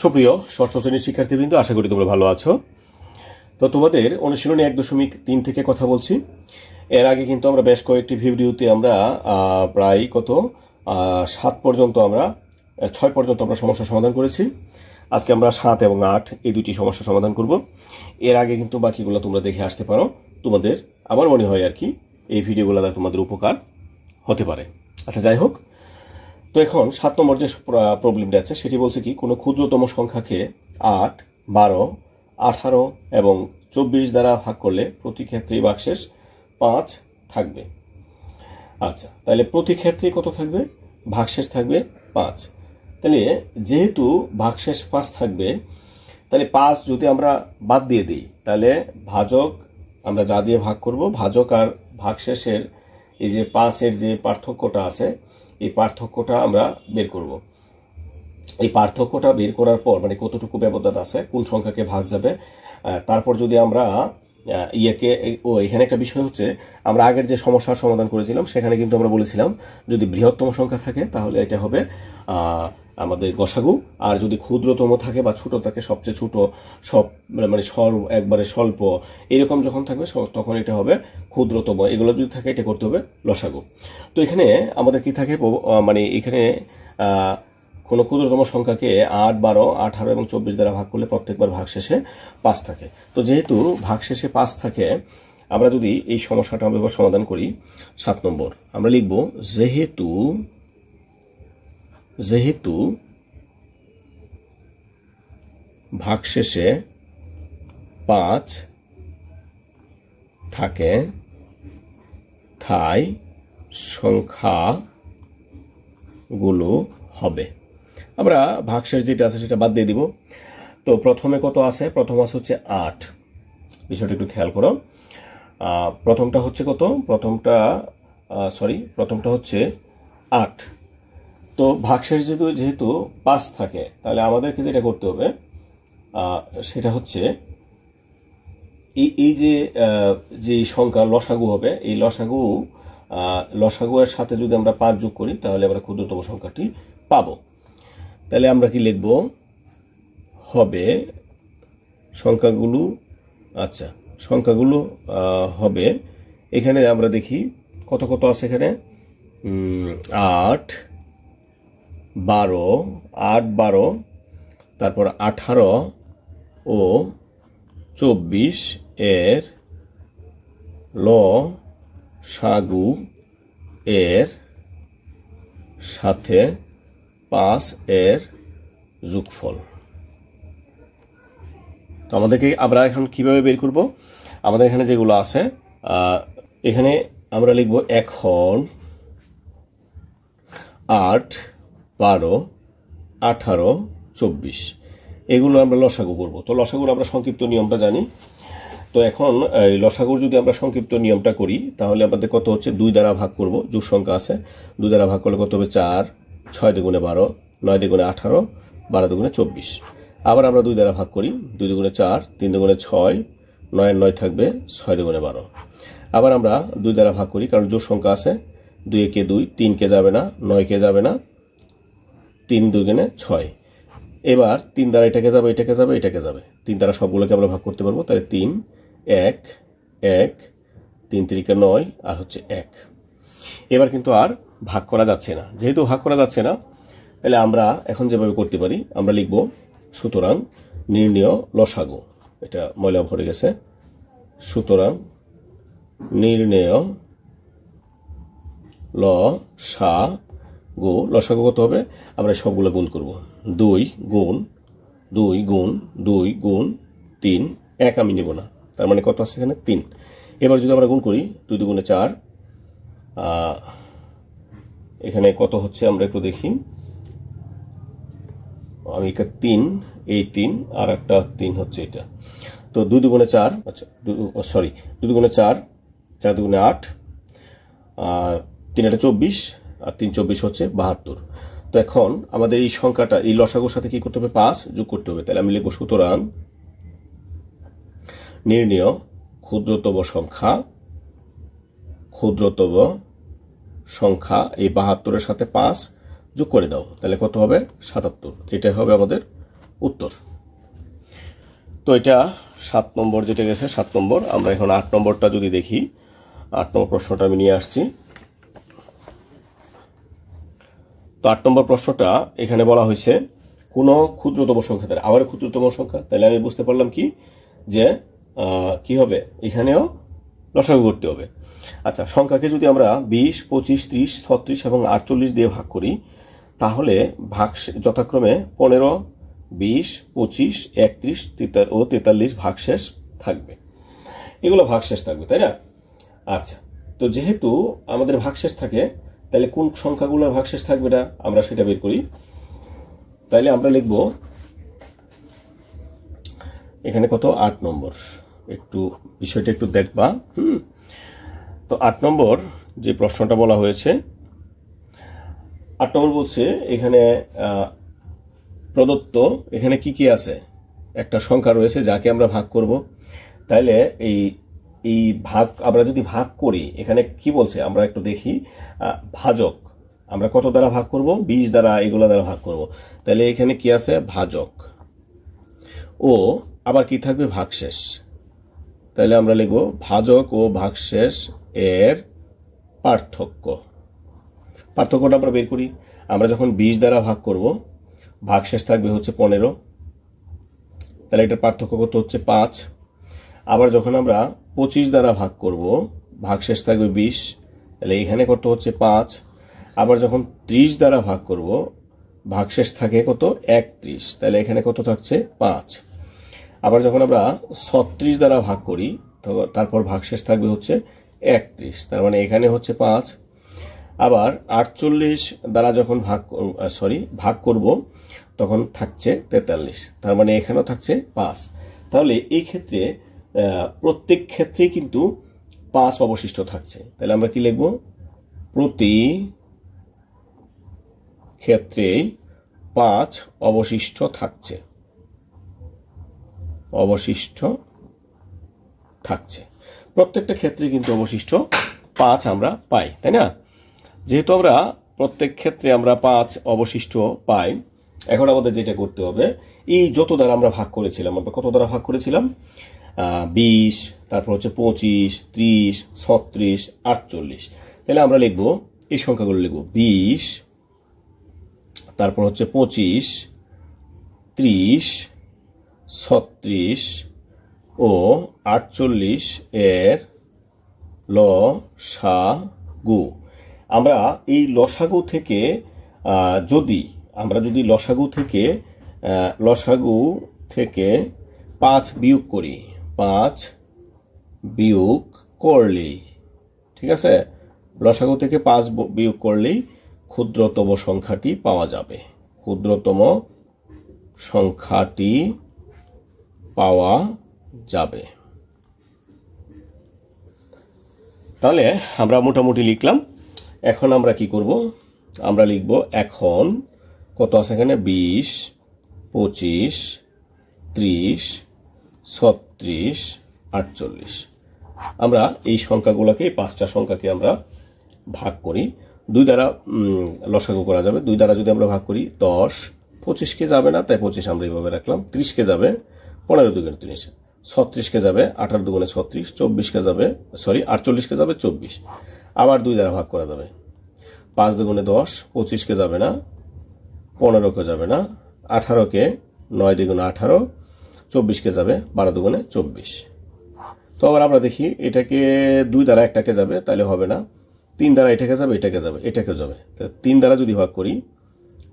সুপ্রিয় ষষ্ঠ শ্রেণীর শিক্ষার্থীবৃন্দ, আশা করি তোমরা ভালো আছো। তো তোমাদের অনুশীলনী 1.3 থেকে কথা বলছি। এর আগে কিন্তু আমরা বেশ কয়েকটি ভিডিওতে আমরা প্রায় 7 পর্যন্ত আমরা 6 পর্যন্ত আমরা সমস্যা সমাধান করেছি। আজকে আমরা 7 এবং 8 এই দুটি সমস্যা সমাধান করব। এর আগে কিন্তু বাকিগুলো তোমরা দেখে আসতে পারো। তোমাদের আমার মনে হয় আর কি এই ভিডিওগুলো তোমাদের উপকার হতে পারে। আচ্ছা, যাই হোক, তো এখন 7 নম্বর যে প্রবলেমটা আছে সেটি বলছে কি, কোনো ক্ষুদ্রতম সংখ্যাকে 8, 12, 18 এবং 24 দ্বারা ভাগ করলে প্রতি ক্ষেত্রেই ভাগশেষ 5 থাকবে। আচ্ছা, তাহলে প্রতি ক্ষেত্রে কত থাকবে? ভাগশেষ থাকবে 5। তাহলে যেহেতু ভাগশেষ 5 থাকবে, তাহলে 5 যদি আমরা বাদ দিয়ে দিই, তাহলে ভাজক আমরা যা দিয়ে ভাগ করব, ভাজক আর ভাগশেষের এই যে 5-এর যে পার্থক্যটা আছে, এই পার্থক্যটা আমরা বের করব। এই পার্থক্যটা বের করার পর মানে কতটুকু ব্যবধান আছে, কোন সংখ্যাকে ভাগ যাবে, তারপর যদি আমরা এখানে একটা বিষয় হচ্ছে, আমরা আগের যে সমস্যার সমাধান করেছিলাম সেখানে কিন্তু আমরা বলেছিলাম যদি বৃহত্তম সংখ্যা থাকে তাহলে এটা হবে আমাদের গসাগু, আর যদি ক্ষুদ্রতম থাকে বা ছোট থাকে, সবচেয়ে ছোট, সব মানে একবারে স্বল্প এরকম যখন থাকবে তখন এটা হবে ক্ষুদ্রতম। এগুলো যদি থাকে এটা করতে হবে লসাগু। তো এখানে আমাদের কি থাকে, মানে এখানে কোনো ক্ষুদ্রতম সংখ্যাকে 8, 12, 18 এবং 24 দ্বারা ভাগ করলে প্রত্যেকবার ভাগশেষে 5 থাকে। তো যেহেতু ভাগশেষে 5 থাকে, আমরা যদি এই সমস্যাটা আমরা এবার সমাধান করি, 7 নম্বর আমরা লিখব যেহেতু ভাগশেষে 5 থাকে তাই সংখ্যাগুলো হবে। আমরা ভাগশেষ যেটা আছে সেটা বাদ দিয়ে দিব। তো প্রথমে কত আছে? প্রথম আছে হচ্ছে 8। বিষয়টা একটু খেয়াল করো। প্রথমটা হচ্ছে কত? প্রথমটা হচ্ছে 8। তো ভাগশেষ যেহেতু 5 থাকে, তাহলে আমাদেরকে যেটা করতে হবে সেটা হচ্ছে এই যে সংখ্যা লসাগু হবে, এই লসাগু এর সাথে যদি আমরা 5 যোগ করি তাহলে আমরা ক্ষুদ্রতম সংখ্যাটি পাবো। তাহলে আমরা কি লিখব? হবে সংখ্যাগুলো, আচ্ছা সংখ্যাগুলো হবে, এখানে আমরা দেখি কত কত আছে এখানে, 8, 12, তারপর 18 ও 24 এর লসাগু এর সাথে 5 এর যোগফল। তো আমাদেরকে আমরা এখন কিভাবে বের করব? আমাদের এখানে যেগুলো আছে এখানে আমরা লিখব এখন 8, 12, 18, 24 এগুলো আমরা লসাগু করব। তো লসাগুর আমরা সংক্ষিপ্ত নিয়মটা জানি। তো এখন এই লসাগুর যদি আমরা সংক্ষিপ্ত নিয়মটা করি তাহলে আমাদের কত হচ্ছে, 2 দ্বারা ভাগ করব, যোগ সংখ্যা আছে, 2 দ্বারা ভাগ করলে কত হবে 4, 6 দুগুণে 12, 9 দুগুণে 18, 12 দুগুণে 24। আবার আমরা 2 দ্বারা ভাগ করি, 2 দুগুণে 4, 3 দুগুণে 6, 9 9 থাকবে, 6 দুগুণে 12। আবার আমরা 2 দ্বারা ভাগ করি, কারণ যোগ সংখ্যা আছে, 2 একে 2, 3 কে যাবে না, 9 কে যাবে না, 3 দুগুণে 6। এবার 3 দ্বারা এটাকে যাবে, এটাকে যাবে, এটাকে যাবে, 3 দ্বারা সবগুলোকে আমরা ভাগ করতে পারবো। তাহলে 3, 1, 1, 3 3 9 আর হচ্ছে 1। এবার কিন্তু আর ভাগ করা যাচ্ছে না। যেহেতু ভাগ করা যাচ্ছে না, তাহলে আমরা এখন যেভাবে করতে পারি, আমরা লিখব সুতরাং নির্ণেয় লসাগু। এটা ময়লা ভরে গেছে। সুতরাং নির্ণেয় লসাগু কত হবে? আমরা সবগুলো গুণ করব। 2 গুণ 2 গুণ 2 গুণ 3, 1 আমি নেব না, তার মানে কত আছে এখানে? 3। এবার যদি আমরা গুণ করি, 2 দুগুণে 4, এখানে কত হচ্ছে আমরা একটু দেখি, আমি এটা 3, এই 3 আর একটা 3 হচ্ছে এটা। তো 2 দুগুণে 4, আচ্ছা 2 দুগুণে 4, 4 দুগুণে 8, 3 এটা 24 আর 3 24 হচ্ছে 72। তো এখন আমাদের এই সংখ্যাটা এই লসাগুর সাথে কি করতে হবে? 5 যোগ করতে হবে। তাহলে আমি লিখব সুতরাং নির্ণেয় ক্ষুদ্রতম সংখ্যা এই 72 এর সাথে 5 যোগ করে দাও, তাহলে কত হবে? 77। এটাই হবে আমাদের উত্তর। তো এটা 7 নম্বর যেটা গেছে 7 নম্বর। আমরা এখন 8 নম্বরটা যদি দেখি, 8 নম্বর প্রশ্নটা আমি নিয়ে আসছি। তো 8 নম্বর প্রশ্নটা এখানে বলা হয়েছে কোনো ক্ষুদ্রতম সংখ্যা দ্বারা, আবার ক্ষুদ্রতম সংখ্যা, তাহলে আমি বুঝতে পারলাম কি যে কি হবে, এখানেও লসাগু করতে হবে। আচ্ছা, সংখ্যাকে যদি আমরা 20, 25, 30, 36 এবং 48 দিয়ে ভাগ করি, তাহলে ভাগ যথাক্রমে 15, 20, 25, 31 ও 43 ভাগশেষ থাকবে। এগুলো ভাগশেষ থাকবে, তাই না? আচ্ছা, তো যেহেতু আমাদের ভাগশেষ থাকে, তাহলে কোন সংখ্যাগুলোর ভাগশেষ থাকবে না আমরা সেটা বের করি। তাইলে আমরা লিখব এখানে কত, 8 নম্বর। একটু বিষয়টা একটু দেখবা। তো 8 নম্বর যে প্রশ্নটা বলা হয়েছে, 8 নম্বর বলছে এখানে প্রদত্ত এখানে কি কি আছে, একটা সংখ্যা রয়েছে যাকে আমরা ভাগ করব। তাইলে এই ভাগ আমরা যদি ভাগ করি, এখানে কি বলছে আমরা একটু দেখি। ভাজক আমরা কত দ্বারা ভাগ করব, 20 দ্বারা, এগুলো দ্বারা ভাগ করব। তাহলে এখানে কি আছে, ভাজক ও আবার কি থাকবে, ভাগশেষ। তাহলে আমরা লিখব ভাজক ও ভাগশেষ এর পার্থক্য। পার্থক্যটা আমরা বের করি। আমরা যখন 20 দ্বারা ভাগ করব, ভাগশেষ থাকবে হচ্ছে 15, তাহলে এটার পার্থক্য কত হচ্ছে 5। আবার যখন আমরা 25 দ্বারা ভাগ করব, ভাগশেষ থাকবে 20, তাহলে এখানে কত হচ্ছে 5। আবার যখন 30 দ্বারা ভাগ করব, ভাগশেষ থাকে কত, 31, তাহলে এখানে কত থাকছে 5। আবার যখন আমরা 36 দ্বারা ভাগ করি, তারপর ভাগশেষ থাকবে হচ্ছে 31, তার মানে এখানে হচ্ছে 5। আবার 48 দ্বারা যখন ভাগ করব, তখন থাকছে 43, তার মানে এখানেও থাকছে 5। তাহলে এই ক্ষেত্রে প্রত্যেক ক্ষেত্রে কিন্তু 5 অবশিষ্ট থাকছে। তাহলে আমরা কি লিখব, প্রতি ক্ষেত্রে 5 অবশিষ্ট থাকছে, প্রত্যেকটা ক্ষেত্রে কিন্তু অবশিষ্ট 5 আমরা পাই, তাই না? যেহেতু আমরা প্রত্যেক ক্ষেত্রে আমরা 5 অবশিষ্ট পাই, এখন আমাদের যেটা করতে হবে, এই যত দ্বারা আমরা ভাগ করেছিলাম, আমরা কত দ্বারা ভাগ করেছিলাম, 20, তারপর হচ্ছে 25, 30, 36, 48। তাহলে আমরা লিখব এই সংখ্যাগুলো লিখব 20, তারপর হচ্ছে 25, 30, 36 ও 48 এর লসাগু। আমরা এই লসাগু থেকে যদি লসাগু থেকে 5 বিয়োগ করি, 5 বিয়োগ করলেই, ঠিক আছে, লসাগু থেকে 5 বিয়োগ করলেই ক্ষুদ্রতম সংখ্যাটি পাওয়া যাবে, তাহলে আমরা মোটামুটি লিখলাম। এখন আমরা কি করব, আমরা লিখব এখন কত আছে এখানে, 20, 25, 30, 36, 48। আমরা এই সংখ্যাগুলোকে, 5টা সংখ্যাকে আমরা ভাগ করি। 2 দ্বারা লসাগু করা যাবে। 2 দ্বারা যদি আমরা ভাগ করি, 10, 25 কে যাবে না, তাই 25 আমরা এইভাবে রাখলাম। 30 কে যাবে, 15 দুগুণে 30, 36 কে যাবে, 18 দুগুণে 36, 24 কে যাবে, 48 কে যাবে 24। আবার 2 দ্বারা ভাগ করা যাবে, 5 দুগুণে 10, 25 কে যাবে না, 15 কে যাবে না, 18 কে 9 দুগুণে 18, 24 কে যাবে, 12 দুগুণে 24। তো আবার আমরা দেখি, এটাকে 2 দ্বারা একটাকে যাবে, তাহলে হবে না। 3 দ্বারা এটাকে যাবে, এটাকে যাবে। 3 দ্বারা যদি ভাগ করি,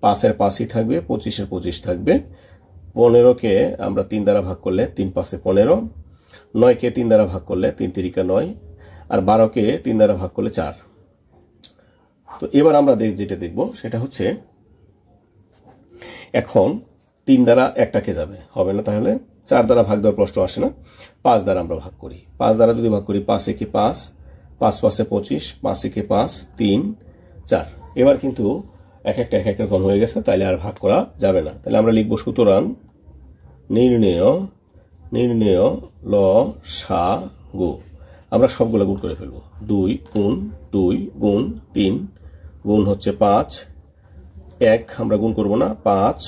5-এর 5ই থাকবে, 25-এর 25 থাকবে। 15 কে আমরা 3 দ্বারা ভাগ করলে 3 5-এ 15, 9 কে 3 দ্বারা ভাগ করলে 3 3-কা 9, আর 12 কে 3 দ্বারা ভাগ করলে 4। তো এবার আমরা যেটা দেখব সেটা হচ্ছে, এখন 3 দ্বারা একটাকে যাবে, হবে না, তাহলে 4 দ্বারা ভাগ দেওয়ার প্রশ্ন আসে না। 5 দ্বারা আমরা ভাগ করি, 5 দ্বারা যদি ভাগ করি, 5 একে 5, 5 5-এ 25, 5 একে 5, 3 4। এবার কিন্তু এক একটা ঘন হয়ে গেছে, তাইলে আর ভাগ করা যাবে না। তাহলে আমরা লিখব, সুতরাং নির্ণেয় লসাগু। আমরা সবগুলো গুণ করে ফেলবো। 2 গুণ 2 গুণ 3 গুণ হচ্ছে 5, 1 আমরা গুণ করব না, 5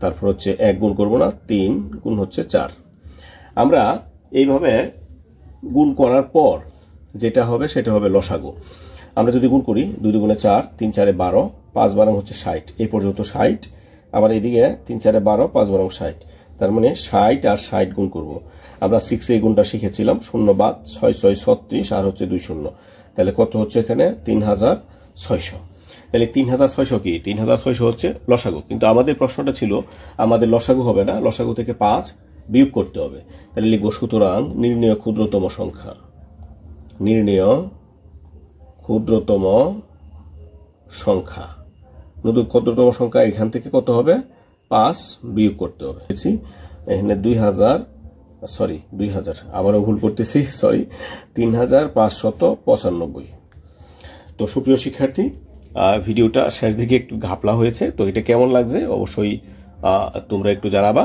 তারপর হচ্ছে 1 গুণ করব না, 3 গুণ হচ্ছে 4। আমরা এইভাবে গুণ করার পর যেটা হবে সেটা হবে লসাগু। আমরা যদি গুণ করি 2 দুগুণে 4, 3 4 12, 5 12 হচ্ছে 60, এই পর্যন্ত 60। আবার এইদিকে 3 4 12, 5 12 60, তার মানে 60 আর 60 গুণ করব। আমরা 6 এই গুণটা শিখেছিলাম, 0 বাদ 6 6 36 আর হচ্ছে 2 শূন্য, তাহলে কত হচ্ছে এখানে 3600। তাহলে 3600 কি? 3600 হচ্ছে লসাগু। কিন্তু আমাদের প্রশ্নটা ছিল আমাদের লসাগু হবে না, লসাগু থেকে 5 বিয়োগ করতে হবে। তাহলে লিখব সুতরাং নির্ণেয় ক্ষুদ্রতম সংখ্যা, নির্ণেয় ক্ষুদ্রতম সংখ্যা, ক্ষুদ্রতম সংখ্যা এখান থেকে কত হবে? 5 বিয়োগ করতে হবে। এখানে 2000 আবারও ভুল করতেছি, সরি, 3595। তো সুপ্রিয় শিক্ষার্থী, ভিডিওটা শেষ দিকে একটু ঘাপলা হয়েছে, তো এটা কেমন লাগছে অবশ্যই তোমরা একটু জানাবা,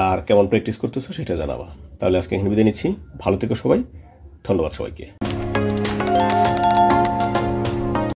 আর কেমন প্র্যাকটিস করতেছো সেটা জানাবা। তাহলে আজকে এখানে বিদায় নিচ্ছি, ভালো থেকো সবাই, ধন্যবাদ সবাইকে।